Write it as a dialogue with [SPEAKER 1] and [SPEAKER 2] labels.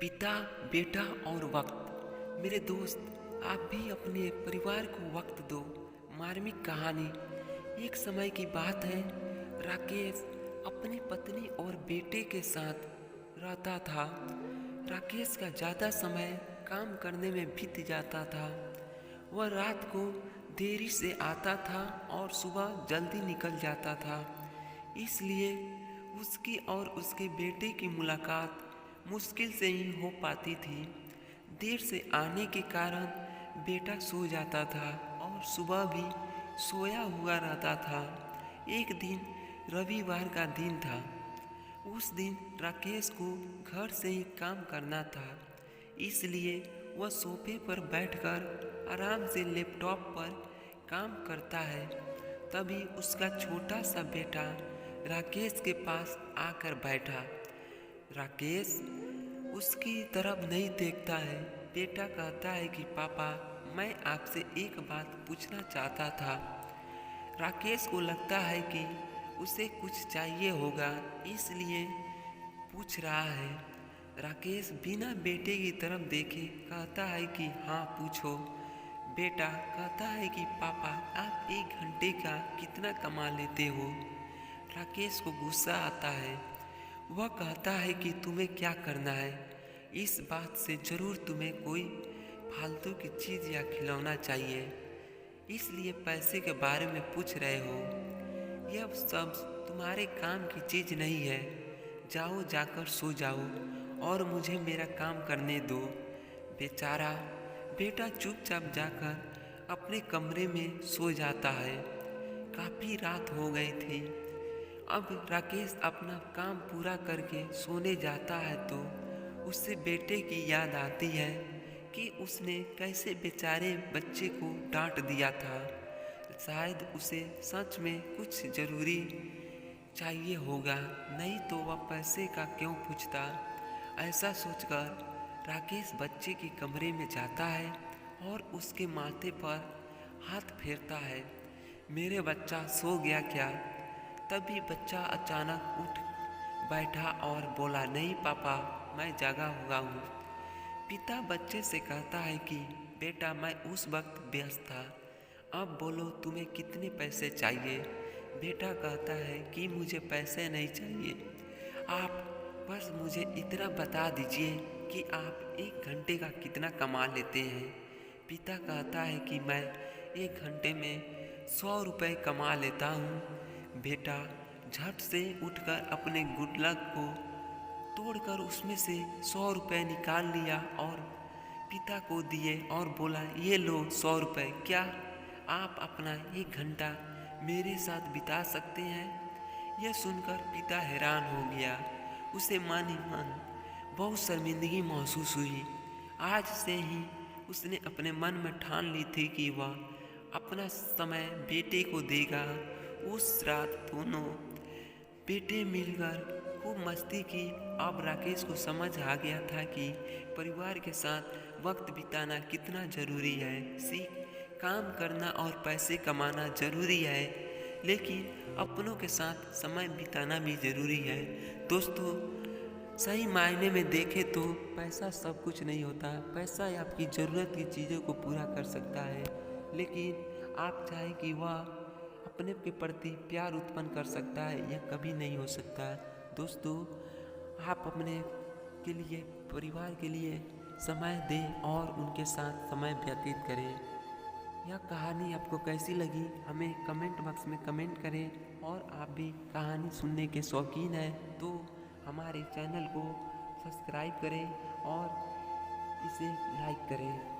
[SPEAKER 1] पिता, बेटा और वक्त। मेरे दोस्त, आप भी अपने परिवार को वक्त दो। मार्मिक कहानी। एक समय की बात है, राकेश अपनी पत्नी और बेटे के साथ रहता था। राकेश का ज़्यादा समय काम करने में बीत जाता था। वह रात को देरी से आता था और सुबह जल्दी निकल जाता था। इसलिए उसकी और उसके बेटे की मुलाकात मुश्किल से ही हो पाती थी। देर से आने के कारण बेटा सो जाता था और सुबह भी सोया हुआ रहता था। एक दिन रविवार का दिन था। उस दिन राकेश को घर से ही काम करना था, इसलिए वह सोफे पर बैठकर आराम से लैपटॉप पर काम करता है। तभी उसका छोटा सा बेटा राकेश के पास आकर बैठा। राकेश उसकी तरफ नहीं देखता है। बेटा कहता है कि पापा, मैं आपसे एक बात पूछना चाहता था। राकेश को लगता है कि उसे कुछ चाहिए होगा, इसलिए पूछ रहा है। राकेश बिना बेटे की तरफ देखे कहता है कि हाँ पूछो। बेटा कहता है कि पापा, आप 1 घंटे का कितना कमा लेते हो। राकेश को गुस्सा आता है। वह कहता है कि तुम्हें क्या करना है, इस बात से ज़रूर तुम्हें कोई फालतू की चीज़ या खिलौना चाहिए, इसलिए पैसे के बारे में पूछ रहे हो। यह सब तुम्हारे काम की चीज़ नहीं है। जाओ, जाकर सो जाओ और मुझे मेरा काम करने दो। बेचारा बेटा चुपचाप जाकर अपने कमरे में सो जाता है। काफ़ी रात हो गई थी। अब राकेश अपना काम पूरा करके सोने जाता है तो उससे बेटे की याद आती है कि उसने कैसे बेचारे बच्चे को डांट दिया था। शायद उसे सच में कुछ ज़रूरी चाहिए होगा, नहीं तो वह पैसे का क्यों पूछता। ऐसा सोचकर राकेश बच्चे के कमरे में जाता है और उसके माथे पर हाथ फेरता है। मेरे बच्चा सो गया क्या? तभी बच्चा अचानक उठ बैठा और बोला, नहीं पापा, मैं जागा हुआ हूँ। पिता बच्चे से कहता है कि बेटा, मैं उस वक्त व्यस्त था, अब बोलो तुम्हें कितने पैसे चाहिए। बेटा कहता है कि मुझे पैसे नहीं चाहिए, आप बस मुझे इतना बता दीजिए कि आप 1 घंटे का कितना कमा लेते हैं। पिता कहता है कि मैं 1 घंटे में 100 रुपये कमा लेता हूँ। बेटा झट से उठकर अपने गुल्लक को तोड़कर उसमें से 100 रुपये निकाल लिया और पिता को दिए और बोला, ये लो 100 रुपये। क्या आप अपना 1 घंटा मेरे साथ बिता सकते हैं? यह सुनकर पिता हैरान हो गया। उसे मन ही मन बहुत शर्मिंदगी महसूस हुई। आज से ही उसने अपने मन में ठान ली थी कि वह अपना समय बेटे को देगा। उस रात दोनों बेटे मिलकर खूब मस्ती की। अब राकेश को समझ आ गया था कि परिवार के साथ वक्त बिताना कितना ज़रूरी है। काम करना और पैसे कमाना ज़रूरी है, लेकिन अपनों के साथ समय बिताना भी ज़रूरी है। दोस्तों, सही मायने में देखें तो पैसा सब कुछ नहीं होता। पैसा आपकी ज़रूरत की चीज़ों को पूरा कर सकता है, लेकिन आप चाहें कि वह अपने के प्रति प्यार उत्पन्न कर सकता है, यह कभी नहीं हो सकता। दोस्तों, आप अपने के लिए, परिवार के लिए समय दें और उनके साथ समय व्यतीत करें। यह कहानी आपको कैसी लगी हमें कमेंट बॉक्स में कमेंट करें। और आप भी कहानी सुनने के शौकीन हैं तो हमारे चैनल को सब्सक्राइब करें और इसे लाइक करें।